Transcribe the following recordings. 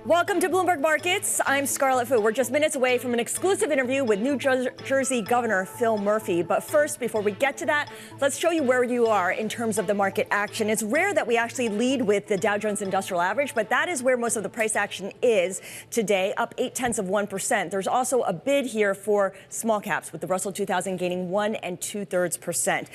Welcome to Bloomberg Markets. I'm Scarlett Fu. We're just minutes away from an exclusive interview with New Jersey Governor Phil Murphy. But first, before we get to that, let's show you where you are in terms of the market action. It's rare that we actually lead with the Dow Jones Industrial Average, but that is where most of the price action is today, up 0.8%. There's also a bid here for small caps, with the Russell 2000 gaining 1 2/3%.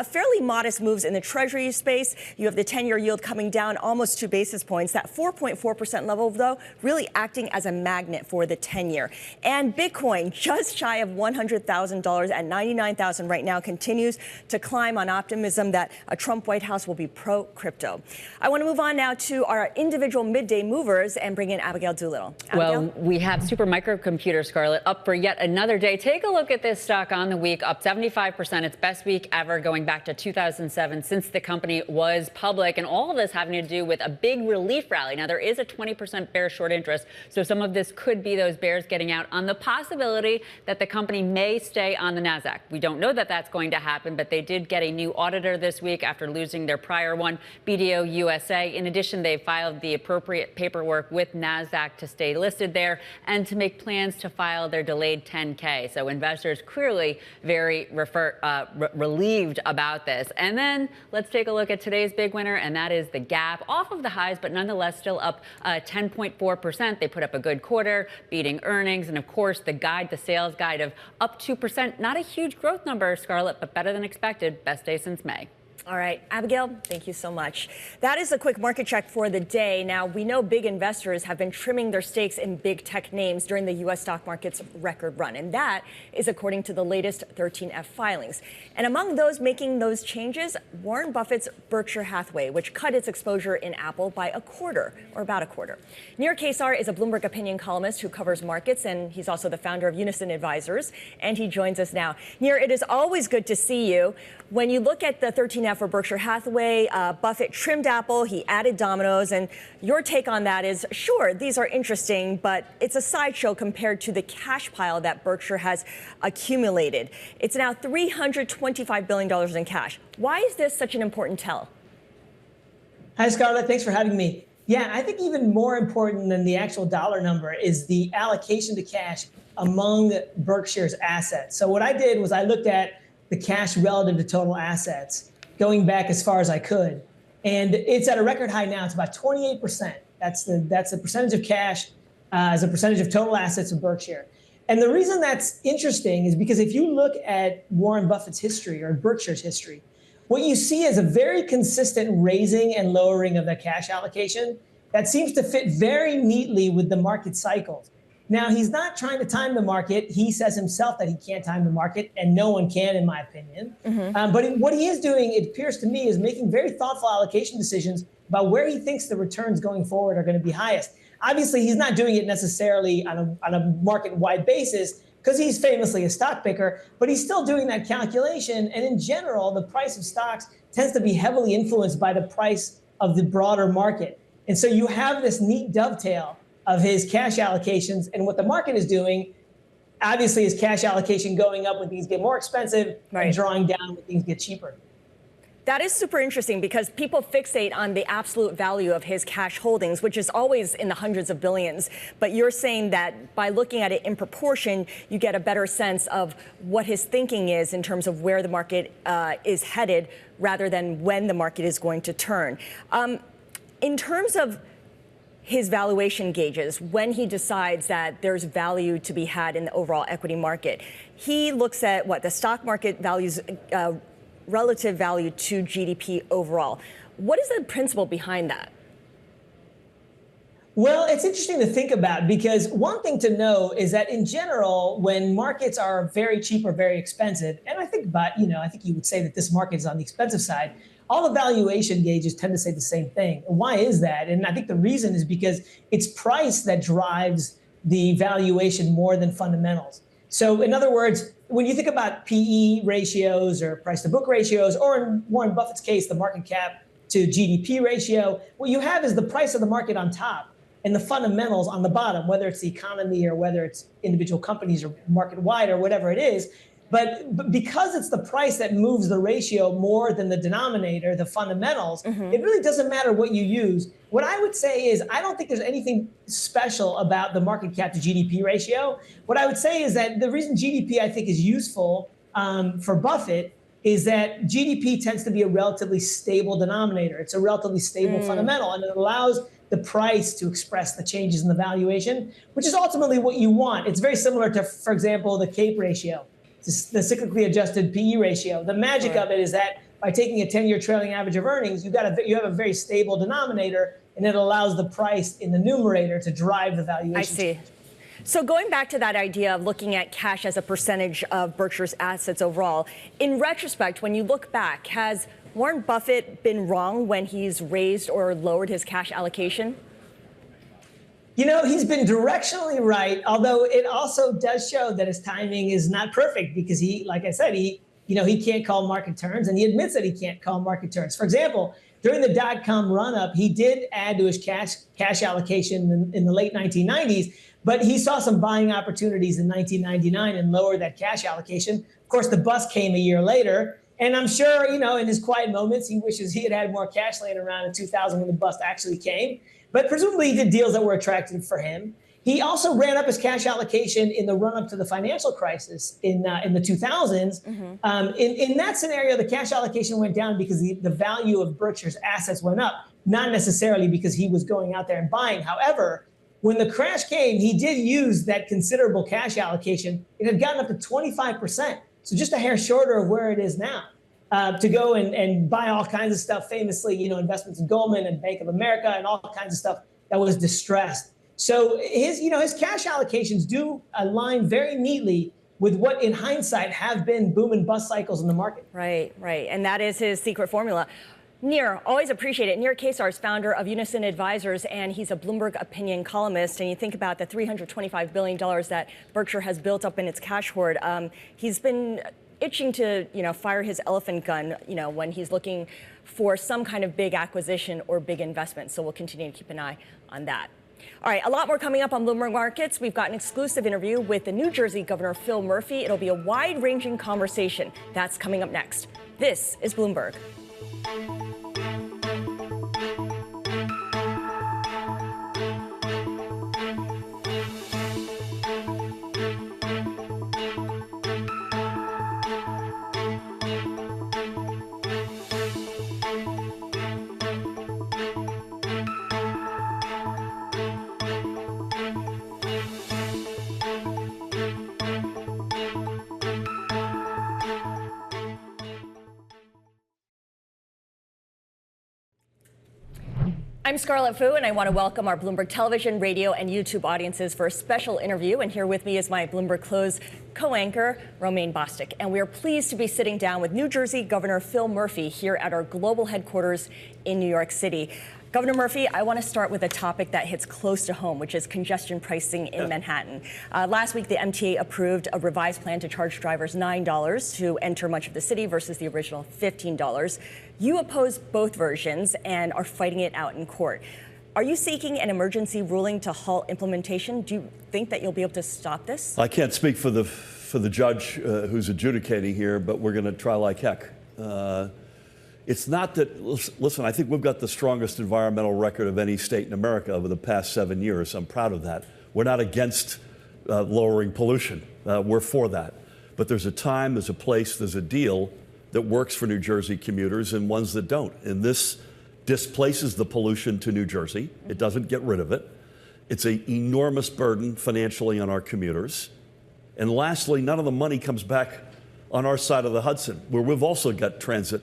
Fairly modest moves in the Treasury space. You have the 10-year yield coming down almost 2 basis points. That 4.4% level, though, really acting as a magnet for the 10-year. And Bitcoin, just shy of $100,000 at $99,000 right now, continues to climb on optimism that a Trump White House will be pro-crypto. I want to move on now to our individual midday movers and bring in Abigail Doolittle. Abigail? Well, we have Super Microcomputer, Scarlett, up for yet another day. Take a look at this stock on the week, up 75%. Its best week ever, going back to 2007, since the company was public. And all of this having to do with a big relief rally. Now, there is a 20% bear short interest, so some of this could be those bears getting out on the possibility that the company may stay on the NASDAQ. We don't know that that's going to happen, but they did get a new auditor this week after losing their prior one, BDO USA. In addition, they filed the appropriate paperwork with NASDAQ to stay listed there and to make plans to file their delayed 10K. So investors clearly very relieved about this. And then let's take a look at today's big winner, and that is the Gap, off of the highs, but nonetheless still up 10.4%. They put up a good quarter, beating earnings, and of course the guide, the sales guide of up 2%. Not a huge growth number, Scarlett, but better than expected. Best day since May. All right, Abigail, thank you so much. That is a quick market check for the day. Now, we know big investors have been trimming their stakes in big tech names during the U.S. stock market's record run, and that is according to the latest 13F filings. And among those making those changes, Warren Buffett's Berkshire Hathaway, which cut its exposure in Apple by a quarter, or about a quarter. Nir Kaissar is a Bloomberg opinion columnist who covers markets, and he's also the founder of Unison Advisors, and he joins us now. Nir, it is always good to see you. When you look at the 13F for Berkshire Hathaway, Buffett trimmed Apple, he added Domino's, and your take on that is, sure, these are interesting, but it's a sideshow compared to the cash pile that Berkshire has accumulated. It's now $325 billion in cash. Why is this such an important tell? Hi, Scarlett. Thanks for having me. Yeah, I think even more important than the actual dollar number is the allocation to cash among Berkshire's assets. So what I did was I looked at the cash relative to total assets, going back as far as I could. And it's at a record high now. It's about 28%. That's the percentage of cash as a percentage of total assets of Berkshire. And the reason that's interesting is because if you look at Warren Buffett's history or Berkshire's history, what you see is a very consistent raising and lowering of the cash allocation that seems to fit very neatly with the market cycles. Now, he's not trying to time the market. He says himself that he can't time the market, and no one can, in my opinion. But what he is doing, it appears to me, is making very thoughtful allocation decisions about where he thinks the returns going forward are going to be highest. Obviously, he's not doing it necessarily on a market-wide basis because he's famously a stock picker, but he's still doing that calculation. And in general, the price of stocks tends to be heavily influenced by the price of the broader market. And so you have this neat dovetail of his cash allocations and what the market is doing. Obviously, his cash allocation going up when things get more expensive, right, and drawing down when things get cheaper. That is super interesting because people fixate on the absolute value of his cash holdings, which is always in the hundreds of billions. But you're saying that by looking at it in proportion, you get a better sense of what his thinking is in terms of where the market is headed rather than when the market is going to turn. In terms of his valuation gauges, when he decides that there's value to be had in the overall equity market, he looks at what the stock market values, relative value to GDP overall. What is the principle behind that? Well, it's interesting to think about because one thing to know is that in general, when markets are very cheap or very expensive, and I think about, I think you would say that this market is on the expensive side, all the valuation gauges tend to say the same thing. And why is that? And I think the reason is because it's price that drives the valuation more than fundamentals. So in other words, when you think about PE ratios or price to book ratios, or in Warren Buffett's case, the market cap to GDP ratio, what you have is the price of the market on top. and the fundamentals on the bottom, whether it's the economy or whether it's individual companies or market-wide or whatever it is. But because it's the price that moves the ratio more than the denominator, the fundamentals, it really doesn't matter what you use. What I would say is I don't think there's anything special about the market cap to GDP ratio. What I would say is that the reason GDP, I think, is useful for Buffett is that GDP tends to be a relatively stable denominator. It's a relatively stable fundamental, and it allows the price to express the changes in the valuation, which is ultimately what you want. It's very similar to, for example, the CAPE ratio, the cyclically adjusted PE ratio. The magic of it is that by taking a 10-year trailing average of earnings, you have a very stable denominator, and it allows the price in the numerator to drive the valuation. I see. So going back to that idea of looking at cash as a percentage of Berkshire's assets overall, in retrospect, when you look back, has Warren Buffett been wrong when he's raised or lowered his cash allocation? You know, he's been directionally right, although it also does show that his timing is not perfect because he, like I said, he can't call market turns, and he admits that he can't call market turns. For example, during the dot-com run-up, he did add to his cash allocation in the late 1990s, but he saw some buying opportunities in 1999 and lowered that cash allocation. Of course, the bust came a year later, and I'm sure, in his quiet moments, he wishes he had more cash laying around in 2000 when the bust actually came. But presumably he did deals that were attractive for him. He also ran up his cash allocation in the run-up to the financial crisis in the 2000s. In that scenario, the cash allocation went down because the value of Berkshire's assets went up, not necessarily because he was going out there and buying. However, when the crash came, he did use that considerable cash allocation. It had gotten up to 25%, so just a hair shorter of where it is now, to go and buy all kinds of stuff, famously, investments in Goldman and Bank of America and all kinds of stuff that was distressed. So his cash allocations do align very neatly with what, in hindsight, have been boom and bust cycles in the market. Right. And that is his secret formula. Nir, always appreciate it. Nir Kaissar is founder of Unison Advisors, and he's a Bloomberg opinion columnist. And you think about the $325 billion that Berkshire has built up in its cash hoard. He's been itching to, fire his elephant gun, when he's looking for some kind of big acquisition or big investment. So we'll continue to keep an eye on that. All right, a lot more coming up on Bloomberg Markets. We've got an exclusive interview with the New Jersey Governor Phil Murphy. It'll be a wide-ranging conversation. That's coming up next. This is Bloomberg. I'm Scarlett Fu, and I want to welcome our Bloomberg Television, radio, and YouTube audiences for a special interview. And here with me is my Bloomberg Close co-anchor, Romaine Bostick. And we are pleased to be sitting down with New Jersey Governor Phil Murphy here at our global headquarters in New York City. Governor Murphy, I want to start with a topic that hits close to home, which is congestion pricing in Manhattan. Last week, the MTA approved a revised plan to charge drivers $9 to enter much of the city versus the original $15. You oppose both versions and are fighting it out in court. Are you seeking an emergency ruling to halt implementation? Do you think that you'll be able to stop this? I can't speak for the judge who's adjudicating here, but we're going to try like heck. It's not that, listen, I think we've got the strongest environmental record of any state in America over the past 7 years. I'm proud of that. We're not against lowering pollution. We're for that. But there's a time, there's a place, there's a deal that works for New Jersey commuters and ones that don't. And this displaces the pollution to New Jersey. It doesn't get rid of it. It's an enormous burden financially on our commuters. And lastly, none of the money comes back on our side of the Hudson, where we've also got transit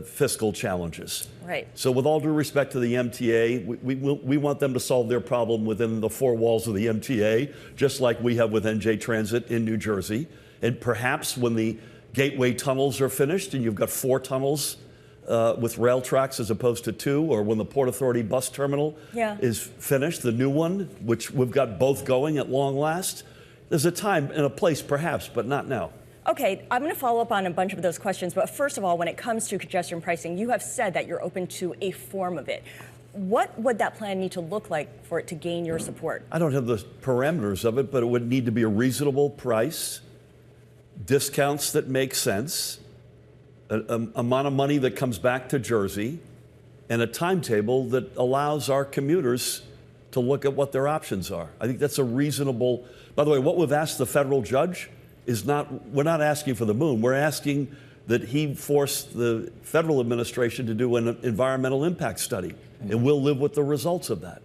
fiscal challenges. Right. So with all due respect to the MTA, we want them to solve their problem within the four walls of the MTA, just like we have with NJ Transit in New Jersey. And perhaps when the gateway tunnels are finished and you've got 4 tunnels with rail tracks as opposed to 2, or when the Port Authority bus terminal is finished, the new one, which we've got both going at long last, there's a time and a place perhaps, but not now. Okay, I'm going to follow up on a bunch of those questions. But first of all, when it comes to congestion pricing, you have said that you're open to a form of it. What would that plan need to look like for it to gain your support? I don't have the parameters of it, but it would need to be a reasonable price, discounts that make sense, an amount of money that comes back to Jersey, and a timetable that allows our commuters to look at what their options are. I think that's a reasonable. By the way, what we've asked the federal judge is we're not asking for the moon. We're asking that he force the federal administration to do an environmental impact study, and we'll live with the results of that.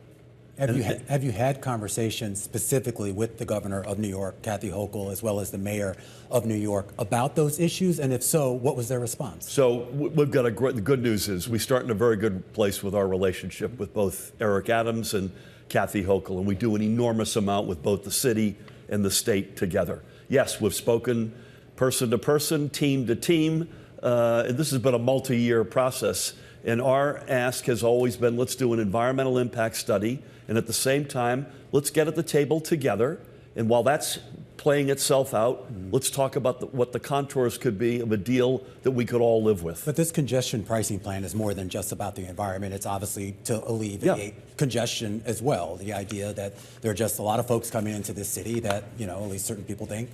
Have you had conversations specifically with the governor of New York, Kathy Hochul, as well as the mayor of New York about those issues? And if so, what was their response? So we've got the good news is we start in a very good place with our relationship with both Eric Adams and Kathy Hochul, and we do an enormous amount with both the city and the state together. Yes, we've spoken person to person, team to team, and this has been a multi-year process. And our ask has always been, let's do an environmental impact study, and at the same time, let's get at the table together. And while that's playing itself out, let's talk about what the contours could be of a deal that we could all live with. But this congestion pricing plan is more than just about the environment. It's obviously to alleviate congestion as well. The idea that there are just a lot of folks coming into the city that, at least certain people think,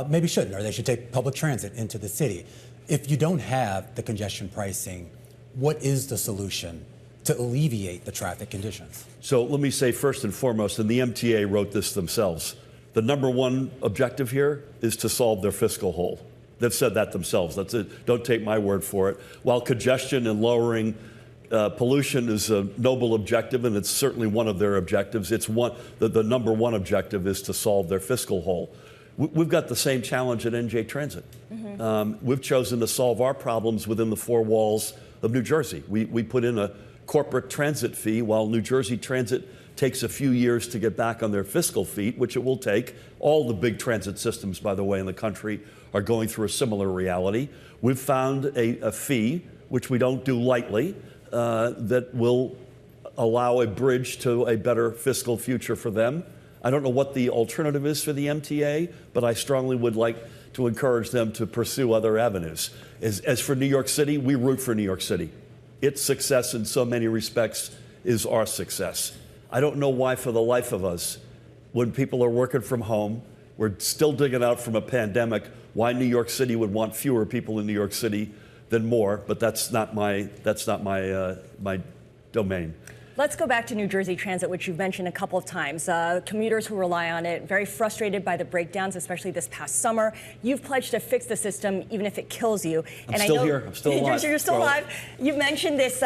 maybe shouldn't, or they should take public transit into the city. If you don't have the congestion pricing, what is the solution to alleviate the traffic conditions? So let me say first and foremost, and the MTA wrote this themselves, the number one objective here is to solve their fiscal hole. They've said that themselves. That's it. Don't take my word for it. While congestion and lowering pollution is a noble objective, and it's certainly one of their objectives, the number one objective is to solve their fiscal hole. We've got the same challenge at NJ Transit. We've chosen to solve our problems within the four walls of New Jersey. We put in a corporate transit fee while New Jersey Transit takes a few years to get back on their fiscal feet, which it will take. All the big transit systems, by the way, in the country are going through a similar reality. We've found a fee, which we don't do lightly, that will allow a bridge to a better fiscal future for them. I don't know what the alternative is for the MTA, but I strongly would like to encourage them to pursue other avenues. As for New York City, we root for New York City. Its success in so many respects is our success. I don't know why, for the life of us, when people are working from home, we're still digging out from a pandemic, why New York City would want fewer people in New York City than more, but that's not my domain. Let's go back to New Jersey Transit, which you've mentioned a couple of times. Commuters who rely on it, very frustrated by the breakdowns, especially this past summer. You've pledged to fix the system, even if it kills you. I'm still here. I'm still alive. You're still alive. You've mentioned this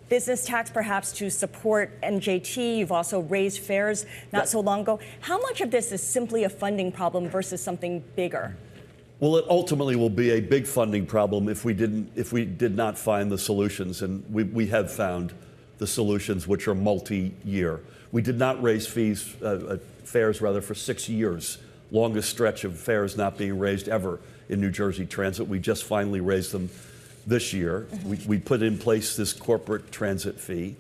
business tax, perhaps, to support NJT. You've also raised fares not so long ago. How much of this is simply a funding problem versus something bigger? Well, it ultimately will be a big funding problem if we did not find the solutions, and we have found the solutions, which are multi-year. We did not raise fares for 6 years, longest stretch of fares not being raised ever in New Jersey Transit. We just finally raised them this year. We put in place this corporate transit fee.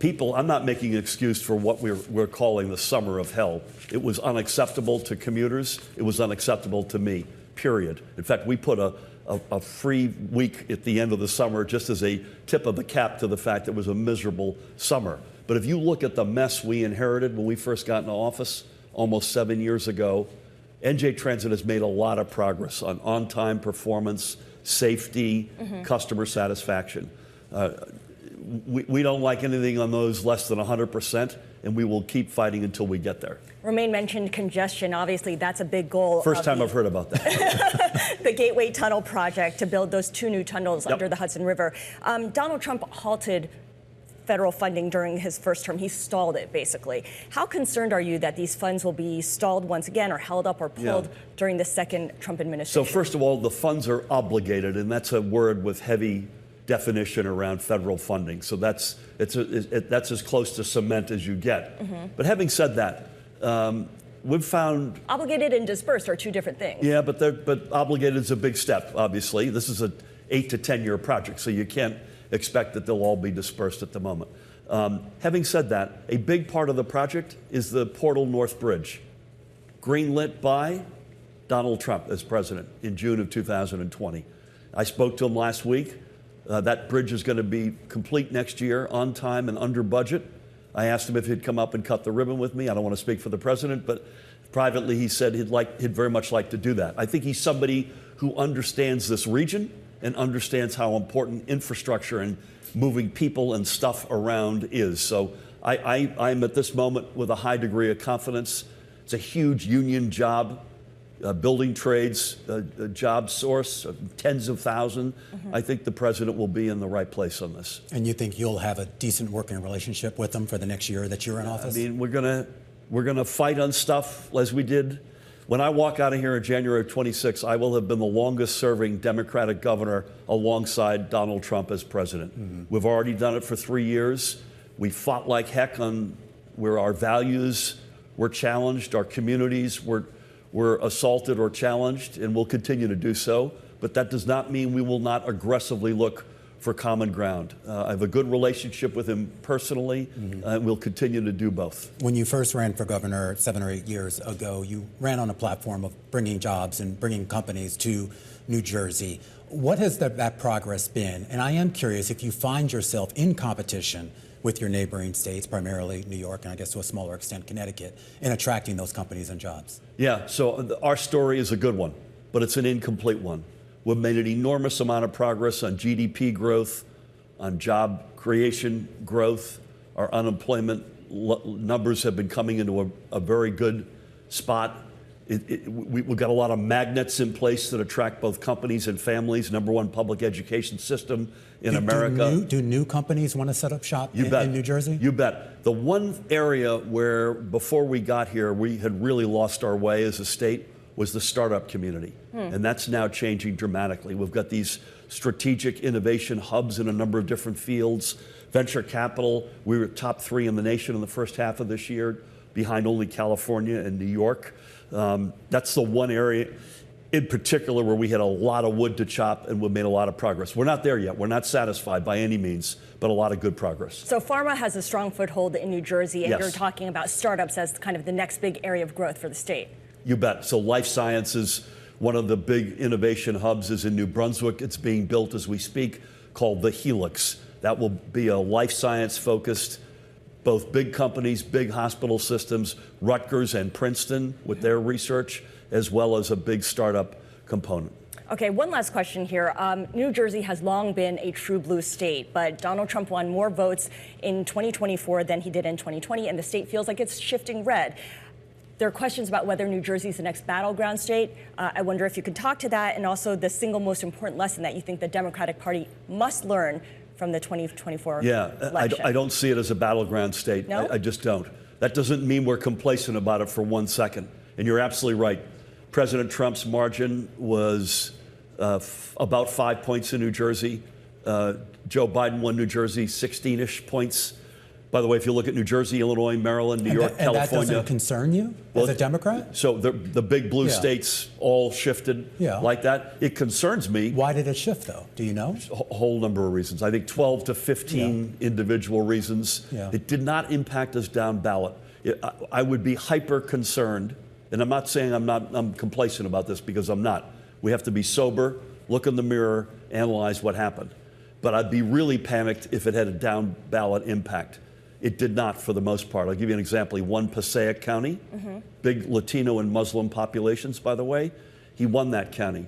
I'm not making an excuse for what we're calling the summer of hell. It was unacceptable to commuters. It was unacceptable to me, period. In fact, we put a free week at the end of the summer just as a tip of the cap to the fact that it was a miserable summer. But if you look at the mess we inherited when we first got into office almost 7 years ago, NJ Transit has made a lot of progress on-time performance, safety, customer satisfaction. We don't like anything on those less than 100%, and we will keep fighting until we get there. Romaine mentioned congestion. Obviously, that's a big goal. First time I've heard about that. The Gateway Tunnel project to build those 2 new tunnels under the Hudson River. Donald Trump halted federal funding during his first term. He stalled it, basically. How concerned are you that these funds will be stalled once again or held up or pulled during the second Trump administration? So first of all, the funds are obligated, and that's a word with heavy definition around federal funding. So that's as close to cement as you get. But having said that, we've found obligated and dispersed are 2 different things. Yeah, but obligated is a big step. Obviously, this is a 8 to 10 year project, so you can't expect that they'll all be dispersed at the moment. Having said that, a big part of the project is the Portal North Bridge, greenlit by Donald Trump as president in June of 2020. I spoke to him last week. That bridge is going to be complete next year, on time and under budget. I asked him if he'd come up and cut the ribbon with me. I don't want to speak for the president, but privately he said he'd very much like to do that. I think he's somebody who understands this region and understands how important infrastructure and moving people and stuff around is. So I'm at this moment with a high degree of confidence. It's a huge union job, building trades, a job source of tens of thousands. I think the president will be in the right place on this. And you think you'll have a decent working relationship with him for the next year that you're in office? I mean, we're gonna fight on stuff as we did. When I walk out of here in January of 26, I will have been the longest serving Democratic governor alongside Donald Trump as president. We've already done it for 3 years. We fought like heck on where our values were challenged, our communities were assaulted or challenged, and we'll continue to do so. But that does not mean we will not aggressively look for common ground. I have a good relationship with him personally, and we'll continue to do both. When you first ran for governor 7 or 8 years ago, you ran on a platform of bringing jobs and bringing companies to New Jersey. What has that progress been? And I am curious if you find yourself in competition with your neighboring states, primarily New York and I guess to a smaller extent Connecticut, in attracting those companies and jobs. Yeah, so our story is a good one, but it's an incomplete one. We've made an enormous amount of progress on GDP growth, on job creation growth. Our unemployment numbers have been coming into a very good spot. We've got a lot of magnets in place that attract both companies and families. #1 public education system in America. Do new companies want to set up shop in New Jersey? You bet. The one area where before we got here we had really lost our way as a state was the startup community. And that's now changing dramatically. We've got these strategic innovation hubs in a number of different fields. Venture capital, we were top 3 in the nation in the first half of this year, behind only California and New York. That's the one area in particular where we had a lot of wood to chop and we've made a lot of progress. We're not there yet. We're not satisfied by any means, but a lot of good progress. So pharma has a strong foothold in New Jersey, and Yes. you're talking about startups as kind of the next big area of growth for the state. You bet. So life sciences, one of the big innovation hubs is in New Brunswick. It's being built as we speak, called the Helix. That will be a life science focused, both big companies, big hospital systems, Rutgers and Princeton with their research, as well as a big startup component. Okay, one last question here. New Jersey has long been a true blue state, but Donald Trump won more votes in 2024 than he did in 2020, and the state feels like it's shifting red. There are questions about whether New Jersey is the next battleground state. I wonder if you could talk to that, and also the single most important lesson that you think the Democratic Party must learn from the 2024 election. I don't see it as a battleground state. No? I just don't. That doesn't mean we're complacent about it for 1 second. And you're absolutely right. President Trump's margin was about 5 points in New Jersey. Joe Biden won New Jersey 16-ish points. By the way, if you look at New Jersey, Illinois, Maryland, New York, California. And that doesn't concern you as a Democrat? So the big blue states all shifted like that. It concerns me. Why did it shift, though? Do you know? A whole number of reasons. I think 12 to 15 individual reasons. It did not impact us down ballot. I would be hyper concerned, and I'm not saying I'm complacent about this because I'm not. We have to be sober, look in the mirror, analyze what happened. But I'd be really panicked if it had a down ballot impact. It did not for the most part. I'll give you an example. He won Passaic County, big Latino and Muslim populations, by the way. He won that county.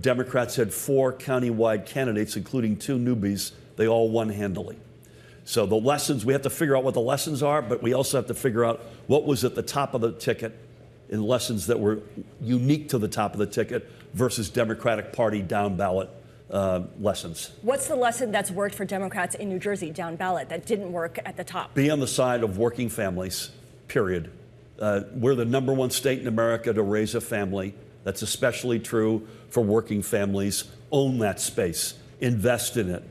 Democrats had 4 countywide candidates, including 2 newbies. They all won handily. So the lessons, we have to figure out what the lessons are, but we also have to figure out what was at the top of the ticket and lessons that were unique to the top of the ticket versus Democratic Party down ballot lessons. What's the lesson that's worked for Democrats in New Jersey down ballot that didn't work at the top? Be on the side of working families, period. We're the #1 state in America to raise a family. That's especially true for working families. Own that space, invest in it,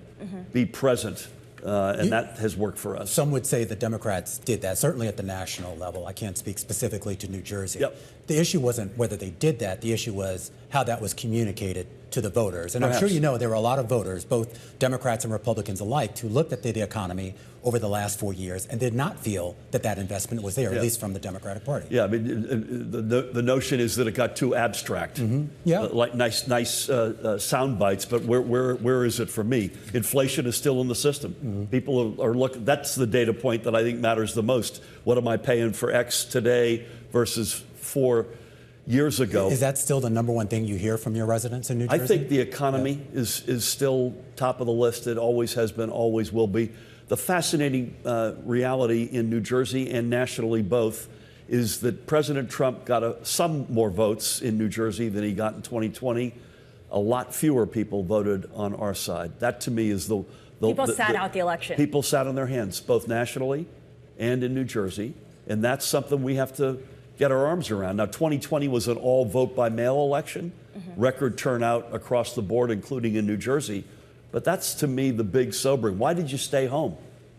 be present. And that has worked for us. Some would say the Democrats did that, certainly at the national level. I can't speak specifically to New Jersey. The issue wasn't whether they did that. The issue was how that was communicated to the voters. And I'm sure you know there were a lot of voters, both Democrats and Republicans alike, who looked at the economy over the last 4 years and did not feel that that investment was there, at least from the Democratic Party. Yeah, I mean, the notion is that it got too abstract. Yeah. Like nice sound bites, but where is it for me? Inflation is still in the system. People are looking, that's the data point that I think matters the most. What am I paying for X today versus 4 years ago? Is that still the number one thing you hear from your residents in New Jersey? I think the economy is still top of the list. It always has been, always will be. The fascinating reality in New Jersey and nationally both is that President Trump got some more votes in New Jersey than he got in 2020. A lot fewer people voted on our side. That to me is the people sat out the election. People sat on their hands, both nationally and in New Jersey. And that's something we have to get our arms around. Now, 2020 was an all vote by mail election, record turnout across the board, including in New Jersey. But that's, to me, the big sobering. Why did you stay home?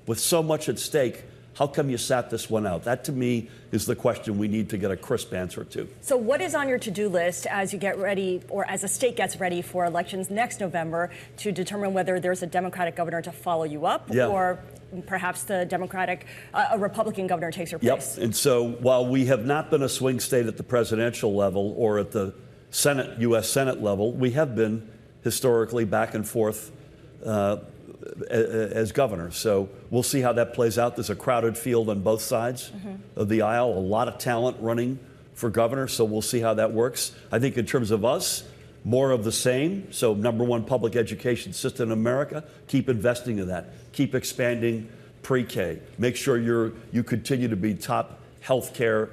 With so much at stake, how come you sat this one out? That, to me, is the question we need to get a crisp answer to. So what is on your to-do list as you get ready, or as a state gets ready for elections next November, to determine whether there's a Democratic governor to follow you up, or perhaps the a Republican governor takes your place? Yep. And so while we have not been a swing state at the presidential level or at the Senate, U.S. Senate level, we have been historically back and forth as governor. So we'll see how that plays out. There's a crowded field on both sides of the aisle, a lot of talent running for governor. So we'll see how that works. I think in terms of us, more of the same. So number one, public education system in America, keep investing in that. Keep expanding pre-K. Make sure you continue to be top healthcare,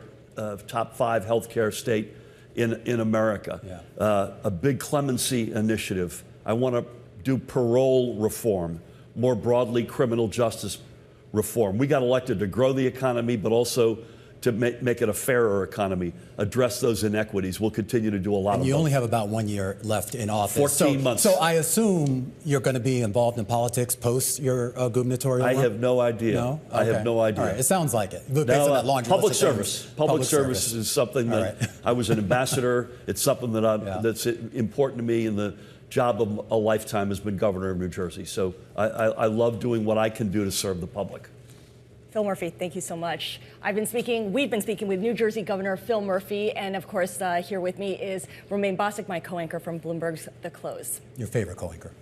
top 5 healthcare state in America. A big clemency initiative. I want to do parole reform, more broadly criminal justice reform. We got elected to grow the economy, but also to make it a fairer economy, address those inequities. We'll continue to do a lot of that. You only have about 1 year left in office. 14 months. So I assume you're going to be involved in politics post your gubernatorial run? I have no idea. No? I have no idea. All right. It sounds like it. Based on that laundry public list of service. things. Public service is something that I was an ambassador. It's something that that's important to me, and the job of a lifetime has been governor of New Jersey. So I love doing what I can do to serve the public. Phil Murphy, thank you so much. We've been speaking with New Jersey Governor Phil Murphy, and of course, here with me is Romaine Bostic, my co-anchor from Bloomberg's The Close. Your favorite co-anchor.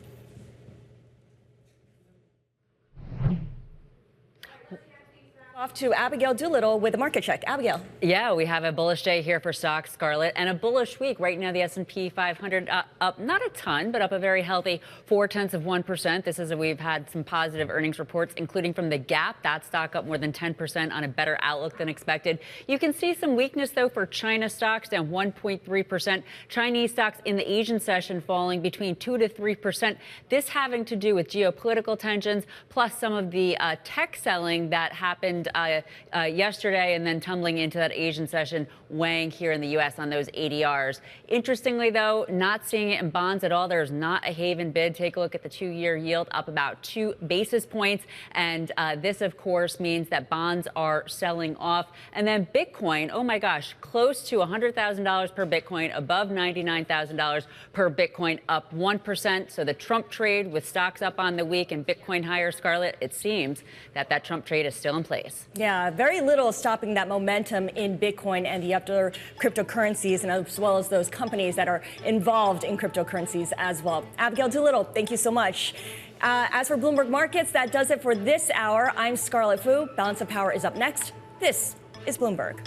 Off to Abigail Doolittle with a market check. Abigail. Yeah, we have a bullish day here for stocks, Scarlett, and a bullish week. Right now, the S&P 500 up not a ton, but up a very healthy 0.4%. This is we've had some positive earnings reports, including from the Gap. That stock up more than 10% on a better outlook than expected. You can see some weakness, though, for China stocks down 1.3%. Chinese stocks in the Asian session falling between 2 to 3%. This having to do with geopolitical tensions, plus some of the tech selling that happened yesterday, and then tumbling into that Asian session, weighing here in the U.S. on those ADRs. Interestingly, though, not seeing it in bonds at all. There's not a haven bid. Take a look at the 2-year yield, up about 2 basis points. And this, of course, means that bonds are selling off. And then Bitcoin, oh my gosh, close to $100,000 per Bitcoin, above $99,000 per Bitcoin, up 1%. So the Trump trade with stocks up on the week and Bitcoin higher, Scarlett, it seems that Trump trade is still in place. Yeah, very little stopping that momentum in Bitcoin and the other cryptocurrencies, and as well as those companies that are involved in cryptocurrencies as well. Abigail Doolittle, thank you so much. As for Bloomberg Markets, that does it for this hour. I'm Scarlett Fu. Balance of Power is up next. This is Bloomberg.